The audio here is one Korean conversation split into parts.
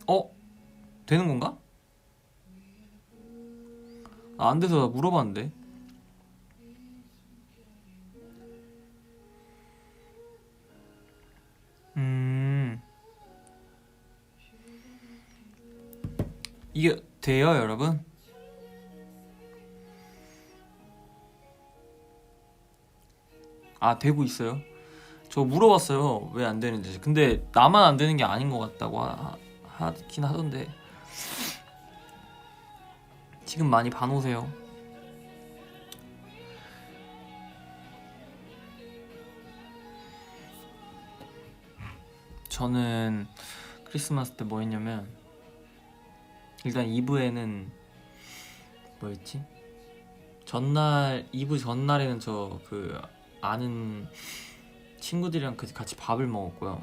어? 되는 건가? 아, 안 돼서 나 물어봤는데. 음, 이게 돼요, 여러분? 아, 되고 있어요? 저 물어봤어요. 왜 안 되는지. 근데 나만 안 되는 게 아닌 것 같다고 하긴 하던데. 지금 많이 봐놓으세요. 저는 크리스마스 때 뭐 했냐면, 일단 이브에는 뭐였지? 이브 전날에는 저 그 아는 친구들이랑 같이 밥을 먹었고요.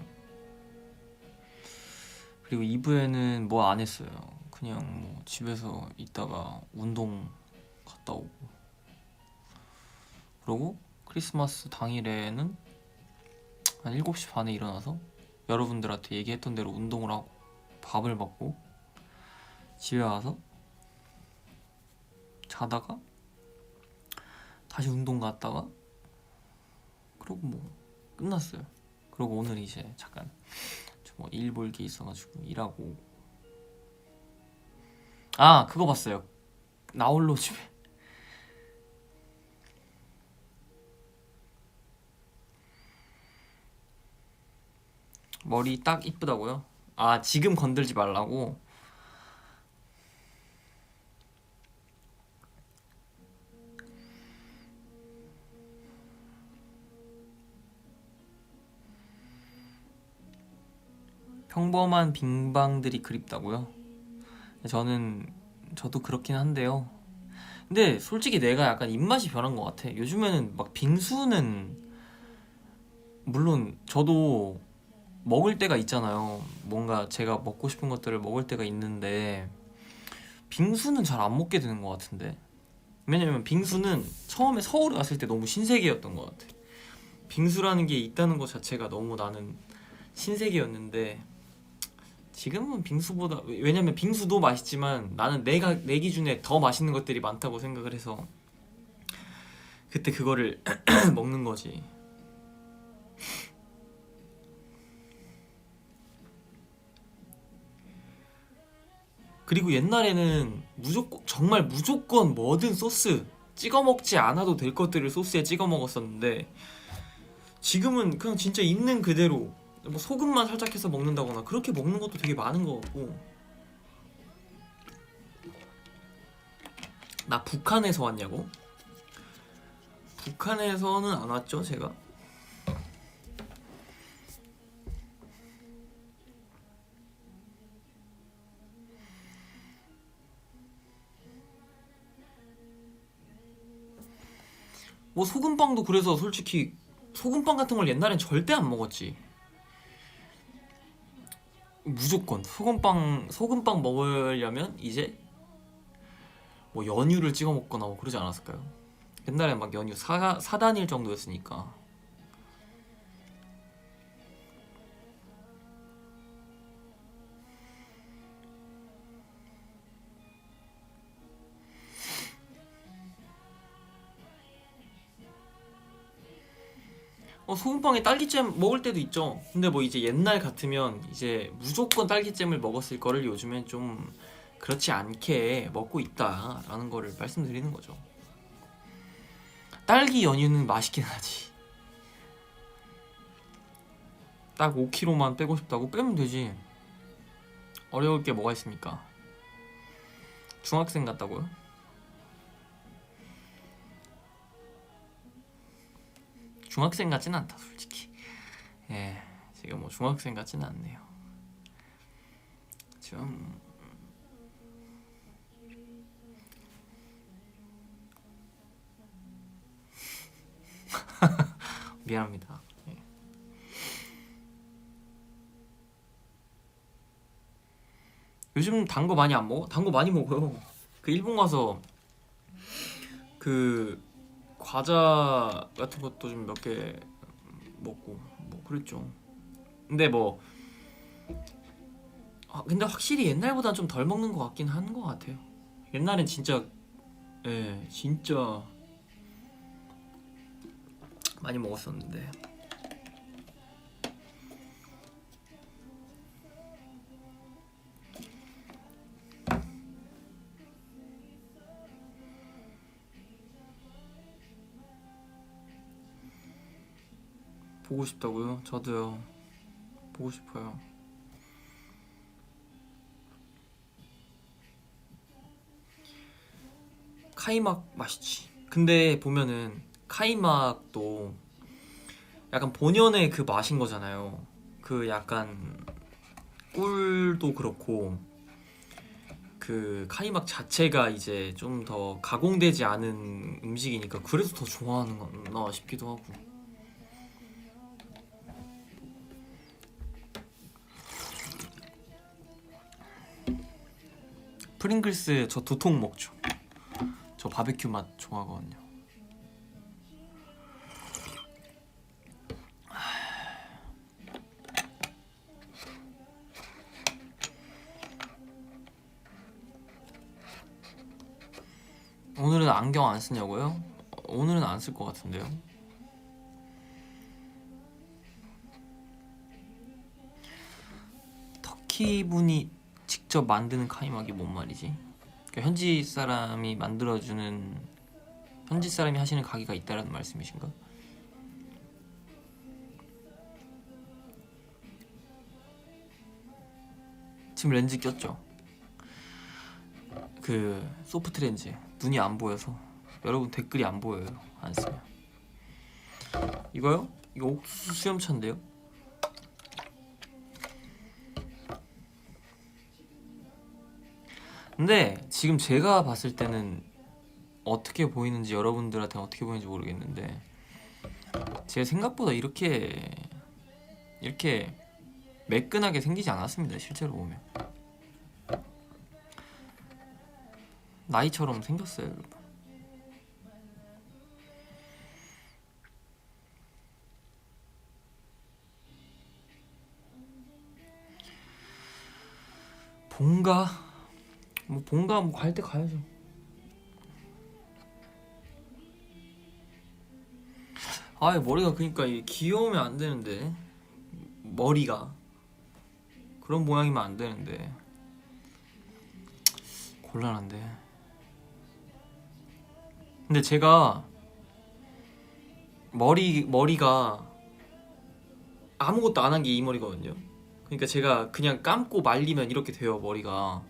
그리고 이브에는 뭐 안 했어요. 그냥 뭐 집에서 있다가 운동 갔다 오고. 그러고 크리스마스 당일에는 한 7시 반에 일어나서 여러분들한테 얘기했던 대로 운동을 하고 밥을 먹고 집에 와서 자다가 다시 운동 갔다가 그러고 뭐 끝났어요. 그러고 오늘 이제 잠깐 뭐 일 볼 게 있어가지고 일하고. 아, 그거 봤어요. 나홀로 집에. 머리 딱 이쁘다고요? 아, 지금 건들지 말라고? 평범한 빙방들이 그립다고요? 저도 그렇긴 한데요. 근데 솔직히 내가 약간 입맛이 변한 것 같아. 요즘에는 막 빙수는 물론 저도 먹을 때가 있잖아요. 뭔가 제가 먹고 싶은 것들을 먹을 때가 있는데 빙수는 잘 안 먹게 되는 것 같은데. 왜냐면 빙수는 처음에 서울에 왔을 때 너무 신세계였던 것 같아. 빙수라는 게 있다는 것 자체가 너무 나는 신세계였는데 지금은 빙수보다, 왜냐면 빙수도 맛있지만 나는 내 기준에 더 맛있는 것들이 많다고 생각을 해서 그때 그거를 먹는 거지. 그리고 옛날에는 무조건 정말 무조건 뭐든 소스 찍어 먹지 않아도 될 것들을 소스에 찍어 먹었었는데 지금은 그냥 진짜 있는 그대로 뭐 소금만 살짝 해서 먹는다거나 그렇게 먹는 것도 되게 많은 것 같고. 나 북한에서 왔냐고? 북한에서는 안 왔죠, 제가. 뭐 소금빵도 그래서 솔직히 소금빵 같은 걸 옛날엔 절대 안 먹었지. 무조건 소금빵 먹으려면 이제 뭐 연유를 찍어 먹거나 뭐 그러지 않았을까요? 옛날에 막 연유 4단일 정도였으니까. 소금빵에 딸기잼 먹을 때도 있죠. 근데 뭐 이제 옛날 같으면 이제 무조건 딸기잼을 먹었을 거를 요즘엔 좀 그렇지 않게 먹고 있다라는 거를 말씀드리는 거죠. 딸기 연유는 맛있긴 하지. 딱 5kg만 빼고 싶다고 빼면 되지. 어려울 게 뭐가 있습니까? 중학생 같다고요? 중학생 같진 않다 솔직히. 예, 지금 뭐 중학생 같진 않네요. 좀 미안합니다. 예. 요즘 단 거 많이 안 먹어? 단 거 많이 먹어요. 그 일본 가서 그 과자 같은 것도 좀 몇 개 먹고 뭐 그랬죠. 근데 뭐 근데 확실히 옛날보다 좀 덜 먹는 것 같긴 한 것 같아요. 옛날엔 진짜, 예, 진짜 많이 먹었었는데. 보고 싶다고요? 저도요. 보고 싶어요. 카이막 맛있지. 근데 보면은 카이막도 약간 본연의 그 맛인 거잖아요. 그 약간 꿀도 그렇고 그 카이막 자체가 이제 좀 더 가공되지 않은 음식이니까 그래서 더 좋아하는 거나 싶기도 하고. 프링글스 저 두 통 먹죠. 저 바베큐 맛 좋아하거든요. 오늘은 안경 안 쓰냐고요? 오늘은 안 쓸 것 같은데요. 터키 분이 직접 만드는 카이막이 뭔 말이지? 그러니까 현지 사람이 만들어주는, 현지 사람이 하시는 가게가 있다라는 말씀이신가? 지금 렌즈 꼈죠? 그 소프트 렌즈. 눈이 안 보여서. 여러분 댓글이 안 보여요. 안 쓰면. 이거요? 이거 옥수수 수염차인데요? 근데 지금 제가 봤을 때는 어떻게 보이는지, 여러분들한테 어떻게 보이는지 모르겠는데 제 생각보다 이렇게 매끈하게 생기지 않았습니다. 실제로 보면 나이처럼 생겼어요, 여러분. 본가? 뭐 본가 뭐 갈 때 가야죠. 아, 머리가 그니까 이게 귀여우면 안 되는데, 머리가 그런 모양이면 안 되는데 곤란한데. 근데 제가 머리가 아무것도 안 한 게 이 머리거든요. 그러니까 제가 그냥 감고 말리면 이렇게 돼요, 머리가.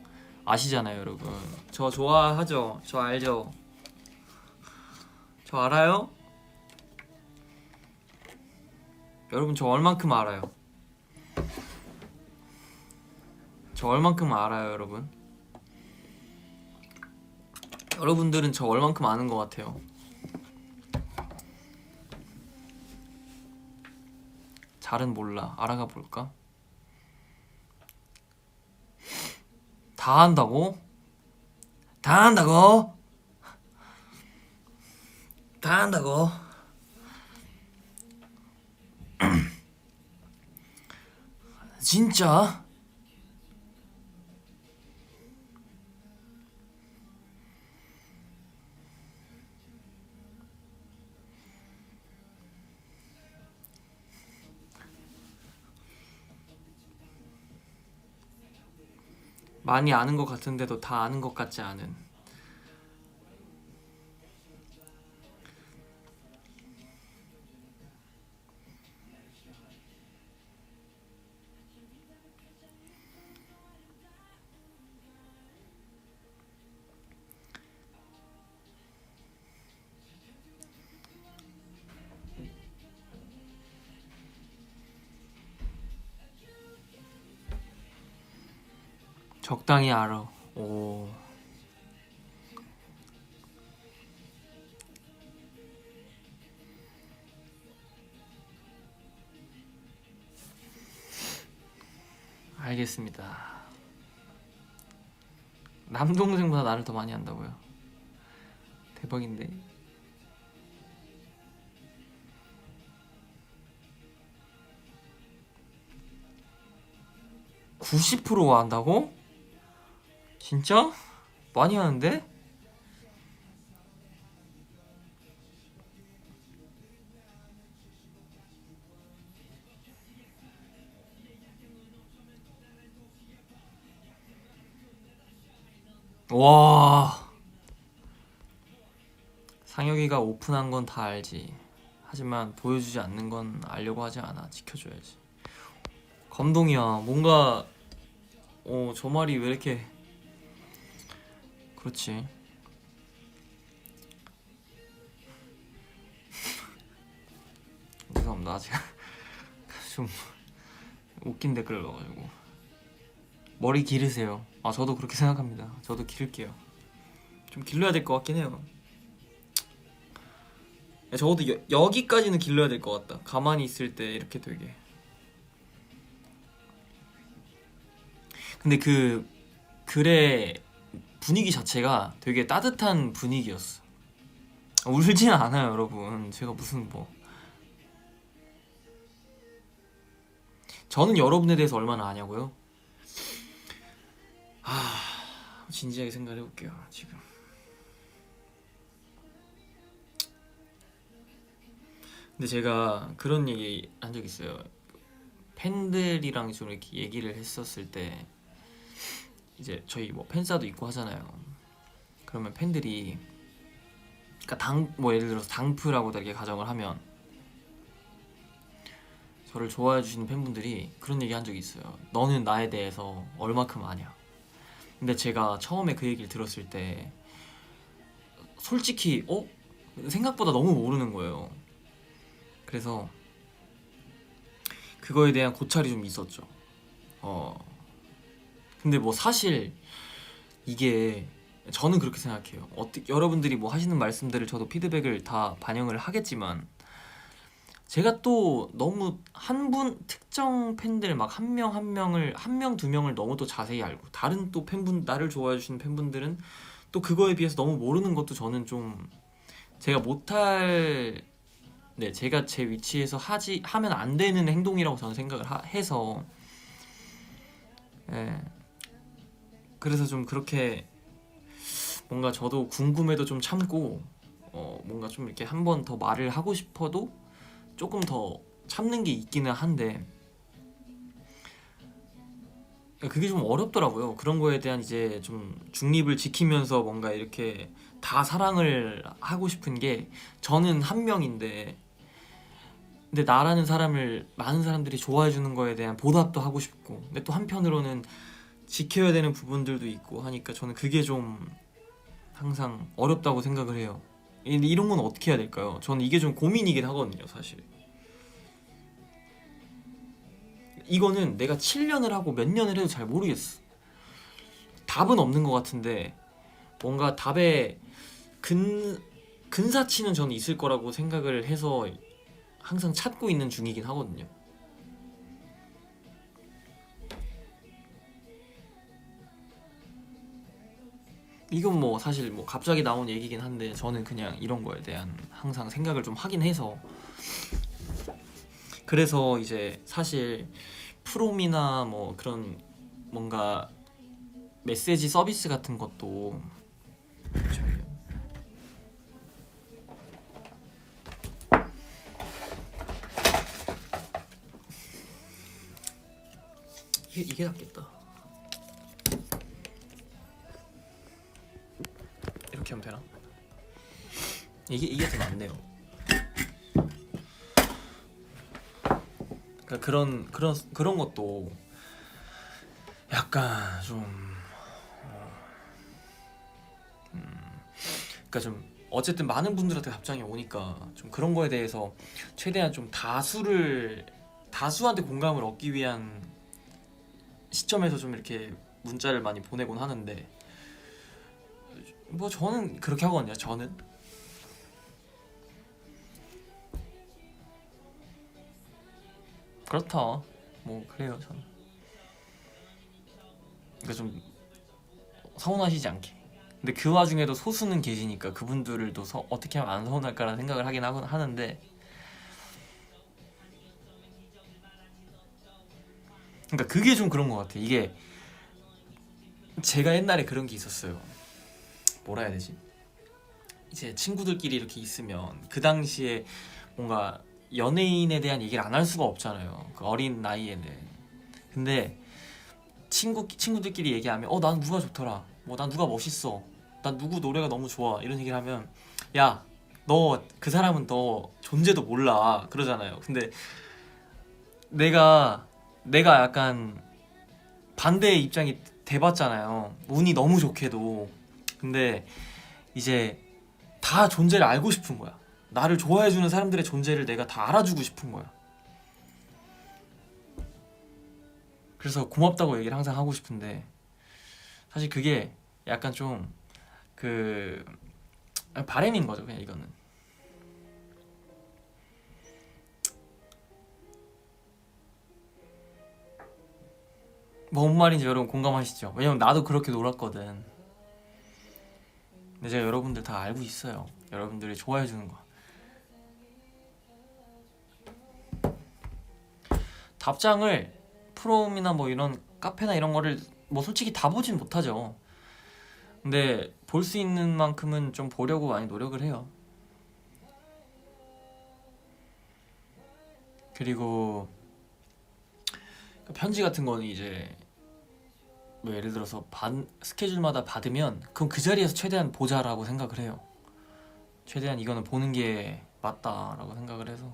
아시잖아요, 여러분. 저 좋아하죠? 저 알죠? 저 알아요? 여러분 저 얼만큼 알아요? 저 얼만큼 알아요, 여러분? 여러분들은 저 얼만큼 아는 것 같아요? 잘은 몰라. 알아가 볼까? 다 한다고? 다 한다고? 다 한다고? 진짜? 많이 아는 것 같은데도 다 아는 것 같지 않은. 적당히 알아. 오. 알겠습니다. 남동생보다 나를 더 많이 안다고요? 대박인데? 90%가 한다고? 진짜? 많이 하는데? 와, 상혁이가 오픈한 건 다 알지. 하지만 보여주지 않는 건 알려고 하지 않아. 지켜줘야지. 감동이야. 뭔가 저 말이 왜 이렇게. 그렇지. 죄송합니다. 제가 좀 웃긴 댓글을 넣어가지고. 머리 기르세요. 아, 저도 그렇게 생각합니다. 저도 기를게요. 좀 길러야 될 것 같긴 해요. 적어도 여기까지는 길러야 될 것 같다. 가만히 있을 때 이렇게 되게. 근데 그 글의 분위기 자체가 되게 따뜻한 분위기였어. 울지는 않아요, 여러분. 제가 무슨 뭐. 저는 여러분에 대해서 얼마나 아냐고요? 진지하게 생각을 해볼게요, 지금. 근데 제가 그런 얘기 한 적 있어요. 팬들이랑 좀 이렇게 얘기를 했었을 때, 이제 저희 뭐 팬사도 있고 하잖아요. 그러면 팬들이, 그러니까 뭐 예를 들어서 당프라고 이렇게 가정을 하면, 저를 좋아해 주시는 팬분들이 그런 얘기 한 적이 있어요. 너는 나에 대해서 얼마큼 아냐. 근데 제가 처음에 그 얘기를 들었을 때 솔직히 생각보다 너무 모르는 거예요. 그래서 그거에 대한 고찰이 좀 있었죠. 근데 뭐 사실 이게 저는 그렇게 생각해요. 여러분들이 뭐 하시는 말씀들을 저도 피드백을 다 반영을 하겠지만, 제가 또 너무 특정 팬들 막 한 명 한 명을, 한 명 두 명을 너무 또 자세히 알고, 다른 또 나를 좋아해 주시는 팬분들은 또 그거에 비해서 너무 모르는 것도 저는 좀 제가 못할, 네, 제가 제 위치에서 하면 안 되는 행동이라고 저는 생각을 해서, 예, 그래서 좀 그렇게 뭔가 저도 궁금해도 좀 참고, 뭔가 좀 이렇게 한 번 더 말을 하고 싶어도 조금 더 참는 게 있기는 한데, 그게 좀 어렵더라고요. 그런 거에 대한 이제 좀 중립을 지키면서 뭔가 이렇게 다 사랑을 하고 싶은 게, 저는 한 명인데, 근데 나라는 사람을 많은 사람들이 좋아해 주는 거에 대한 보답도 하고 싶고, 근데 또 한편으로는 지켜야 되는 부분들도 있고 하니까 저는 그게 좀 항상 어렵다고 생각을 해요. 근데 이런 건 어떻게 해야 될까요? 저는 이게 좀 고민이긴 하거든요, 사실. 이거는 내가 7년을 하고 몇 년을 해도 잘 모르겠어. 답은 없는 것 같은데, 뭔가 답에 근사치는 저는 있을 거라고 생각을 해서 항상 찾고 있는 중이긴 하거든요. 이건 뭐 사실 뭐 갑자기 나온 얘기긴 한데, 저는 그냥 이런 거에 대한 항상 생각을 좀 하긴 해서, 그래서 이제 사실 프롬이나 뭐 그런 뭔가 메시지 서비스 같은 것도, 잠시만요. 이게 낫겠다. 이렇게 하면 되나? 이게 더 낫네요. 그러니까 그런 것도 약간 좀, 그러니까 좀 어쨌든 많은 분들한테 답장이 오니까 좀 그런 거에 대해서 최대한 좀 다수한테 공감을 얻기 위한 시점에서 좀 이렇게 문자를 많이 보내곤 하는데, 뭐 저는 그렇게 하거든요. 저는 그렇다. 뭐 그래요, 저는. 그러니까 좀 서운하시지 않게. 근데 그 와중에도 소수는 계시니까 그분들을 또 어떻게 하면 안 서운할까라는 생각을 하긴 하는데, 그러니까 그게 좀 그런 것 같아. 이게 제가 옛날에 그런 게 있었어요. 뭐라 해야 되지? 이제 친구들끼리 이렇게 있으면 그 당시에 뭔가 연예인에 대한 얘기를 안 할 수가 없잖아요. 그 어린 나이에는. 근데 친구들끼리 얘기하면 난 누가 좋더라. 뭐 난 누가 멋있어. 난 누구 노래가 너무 좋아. 이런 얘기를 하면 야, 너 그 사람은 너 존재도 몰라. 그러잖아요. 근데 내가 약간 반대의 입장이 돼봤잖아요. 운이 너무 좋게도. 근데 이제 다 존재를 알고 싶은 거야. 나를 좋아해주는 사람들의 존재를 내가 다 알아주고 싶은 거야. 그래서 고맙다고 얘기를 항상 하고 싶은데 사실 그게 약간 좀 그 바램인 거죠. 그냥 이거는. 뭔 말인지 여러분 공감하시죠? 왜냐면 나도 그렇게 놀았거든. 근데 제가 여러분들 다 알고 있어요. 여러분들이 좋아해주는 거. 답장을 프롬이나 뭐 이런 카페나 이런 거를 뭐 솔직히 다 보진 못하죠. 근데 볼 수 있는 만큼은 좀 보려고 많이 노력을 해요. 그리고 편지 같은 거는 이제 뭐 예를 들어서 스케줄마다 받으면 그럼 그 자리에서 최대한 보자라고 생각을 해요. 최대한 이거는 보는 게 맞다라고 생각을 해서.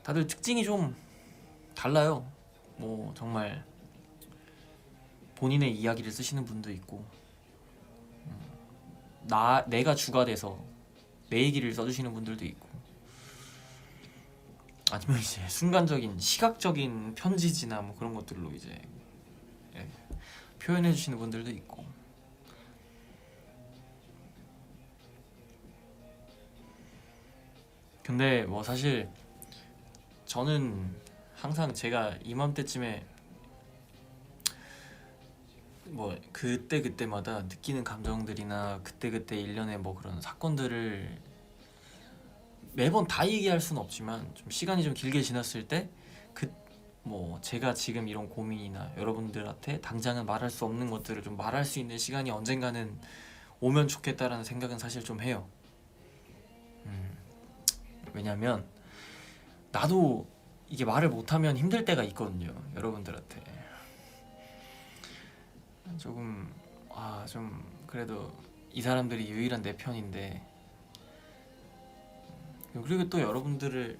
다들 특징이 좀 달라요. 뭐 정말 본인의 이야기를 쓰시는 분도 있고 내가 주가 돼서 내 얘기를 써주시는 분들도 있고 아니면 이제 순간적인 시각적인 편지지나 뭐 그런 것들로 이제 예, 표현해 주시는 분들도 있고. 근데 뭐 사실 저는 항상 제가 이맘때쯤에 뭐 그때마다 느끼는 감정들이나 그때그때 일련의 뭐 그런 사건들을 매번 다 얘기할 수는 없지만 좀 시간이 좀 길게 지났을 때 뭐 제가 지금 이런 고민이나 여러분들한테 당장은 말할 수 없는 것들을 좀 말할 수 있는 시간이 언젠가는 오면 좋겠다라는 생각은 사실 좀 해요. 왜냐면 나도 이게 말을 못하면 힘들 때가 있거든요. 여러분들한테 조금 좀 그래도 이 사람들이 유일한 내 편인데 그리고 또 여러분들을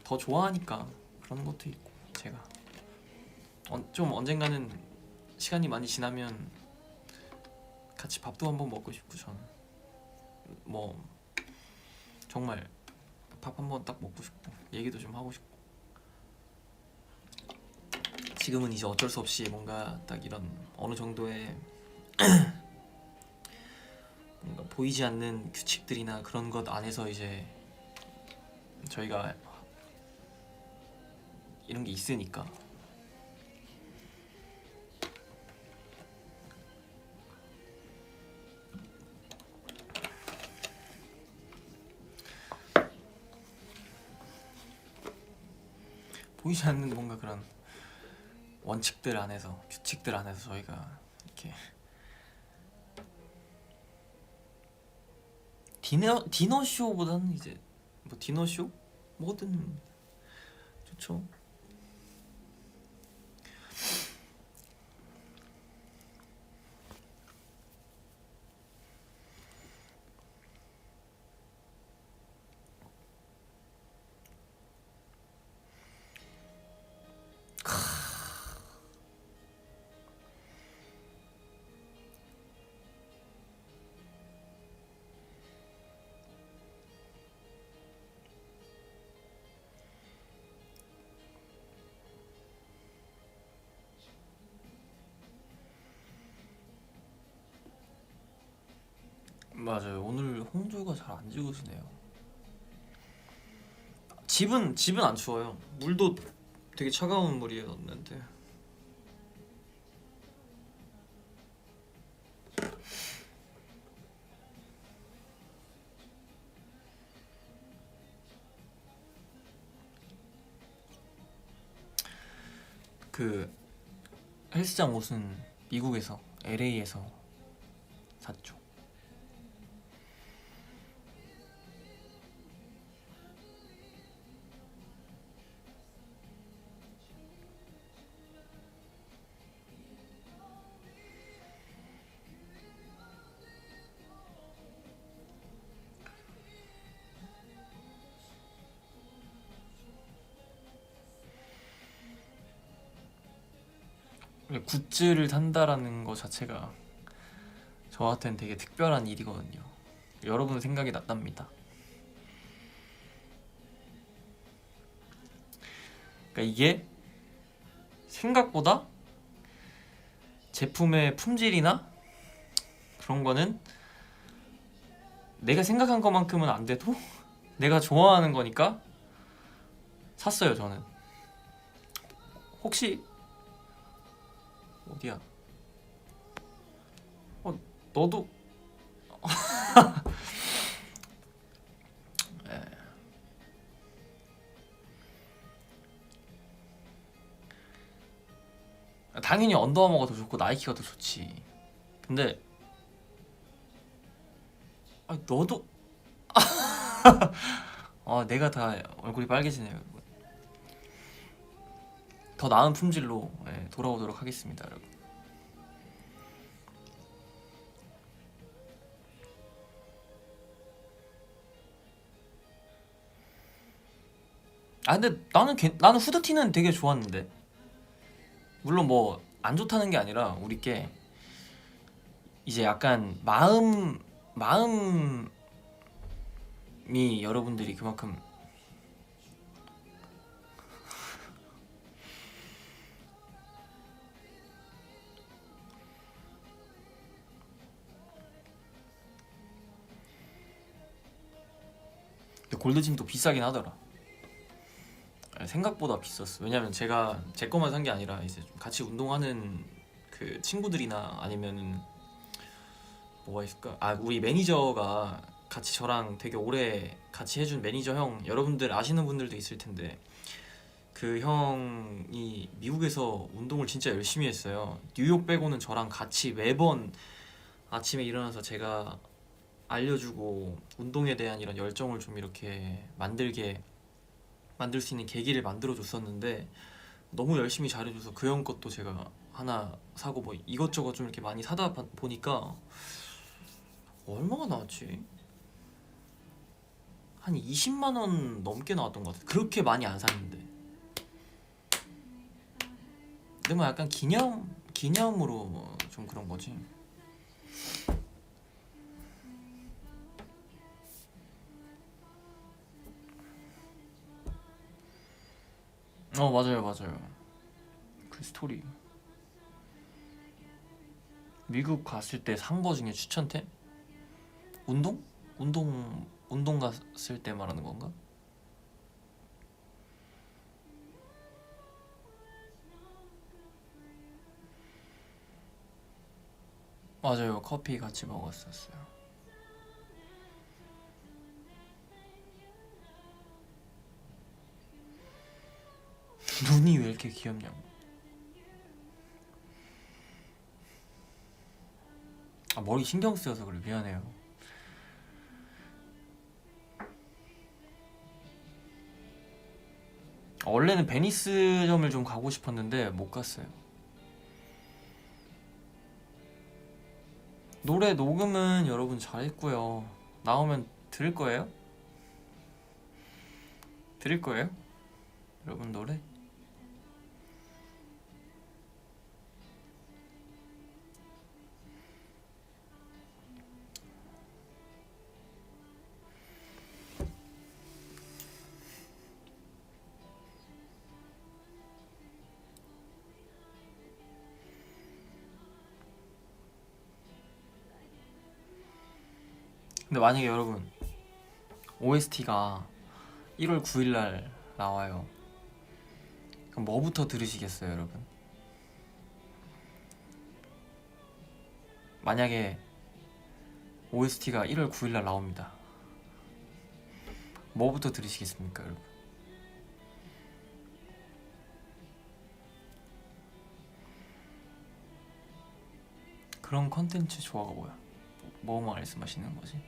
더 좋아하니까 그런 것도 있고 제가 좀 언젠가는 시간이 많이 지나면 같이 밥도 한번 먹고 싶고 저는 뭐 정말 밥 한번 딱 먹고 싶고 얘기도 좀 하고 싶고 지금은 이제 어쩔 수 없이 뭔가 딱 이런 어느 정도의 뭔가 보이지 않는 규칙들이나 그런 것 안에서 이제 저희가 이런 게 있으니까 보이지 않는 뭔가 그런 원칙들 안에서 규칙들 안에서 저희가 이렇게 디너 쇼보다는 이제 뭐 디너 쇼 뭐든 좋죠. 맞아요. 오늘 홍조가 잘 안 지우시네요. 집은 안 추워요. 물도 되게 차가운 물이에요 넣는데 그 헬스장 옷은 미국에서 LA에서 샀죠. 굿즈를 산다라는 거 자체가 저한테는 되게 특별한 일이거든요. 여러분 생각이 났답니다. 그러니까 이게 생각보다 제품의 품질이나 그런 거는 내가 생각한 것만큼은 안 돼도 내가 좋아하는 거니까 샀어요. 저는 혹시 어디야? 너도 당연히 언더아머가 더 좋고 나이키가 더 좋지. 근데 너도 내가 다 얼굴이 빨개지네요, 여러분. 더 나은 품질로 돌아오도록 하겠습니다, 여러분. 근데 나는 후드티는 되게 좋았는데. 물론 뭐 안 좋다는 게 아니라 우리께 이제 약간 마음이 여러분들이 그만큼 근데 골드짐도 비싸긴 하더라. 생각보다 비쌌어. 왜냐면 제가 제 거만 산 게 아니라 이제 좀 같이 운동하는 그 친구들이나 아니면은 뭐가 있을까? 우리 매니저가 같이 저랑 되게 오래 같이 해준 매니저 형, 여러분들 아시는 분들도 있을 텐데 그 형이 미국에서 운동을 진짜 열심히 했어요. 뉴욕 빼고는 저랑 같이 매번 아침에 일어나서 제가 알려주고 운동에 대한 이런 열정을 좀 이렇게 만들 수 있는 계기를 만들어 줬었는데 너무 열심히 잘해줘서 그 형 것도 제가 하나 사고 뭐 이것저것 좀 이렇게 많이 사다 보니까 얼마가 나왔지? 한 20만 원 넘게 나왔던 것 같아. 그렇게 많이 안 샀는데. 근데 뭐 약간 기념으로 좀 그런 거지. 맞아요. 그 스토리. 미국 갔을 때 산 거 중에 추천템? 운동? 운동 갔을 때 말하는 건가? 맞아요. 커피 같이 먹었었어요. 눈이 왜 이렇게 귀엽냐고. 머리 신경 쓰여서 그래. 미안해요. 원래는 베니스점을 좀 가고 싶었는데 못 갔어요. 노래 녹음은 여러분 잘했고요. 나오면 들을 거예요? 들을 거예요? 여러분 노래? 근데 만약에 여러분 OST가 1월 9일날 나와요. 그럼 뭐부터 들으시겠어요, 여러분? 만약에 OST가 1월 9일날 나옵니다. 뭐부터 들으시겠습니까, 여러분? 그런 컨텐츠 조화가 뭐야? 뭐 말씀하시는 거지?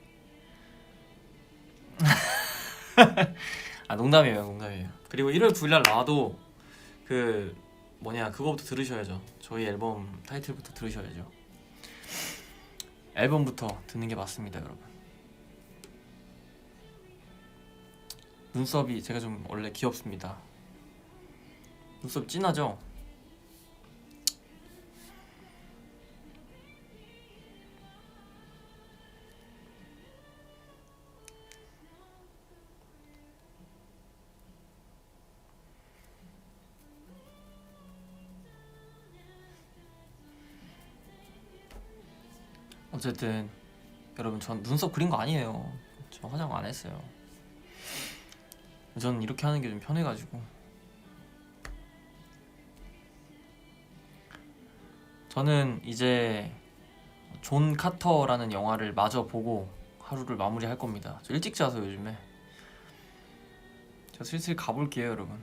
아, 농담이에요, 농담이에요. 그리고 1월 9일날 나와도 그 뭐냐, 그거부터 들으셔야죠. 저희 앨범 타이틀부터 들으셔야죠. 앨범부터 듣는 게 맞습니다, 여러분. 눈썹이 제가 좀 원래 귀엽습니다. 눈썹 진하죠? 어쨌든 여러분, 전 눈썹 그린 거 아니에요. 저 화장 안 했어요. 저는 이렇게 하는 게 좀 편해가지고. 저는 이제 존 카터라는 영화를 마저 보고 하루를 마무리할 겁니다. 저 일찍 자서 요즘에. 저 슬슬 가볼게요, 여러분.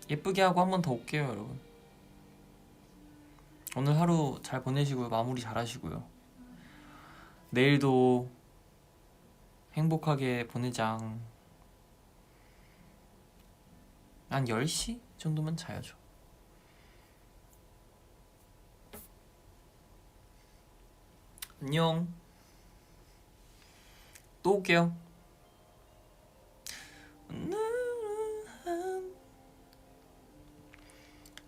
예쁘게 하고 한 번 더 올게요, 여러분. 오늘 하루 잘 보내시고요. 마무리 잘 하시고요. 내일도 행복하게 보내장. 한 10시 정도면 자야죠. 안녕. 또 올게요.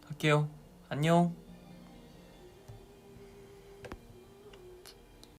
갈게요. 안녕.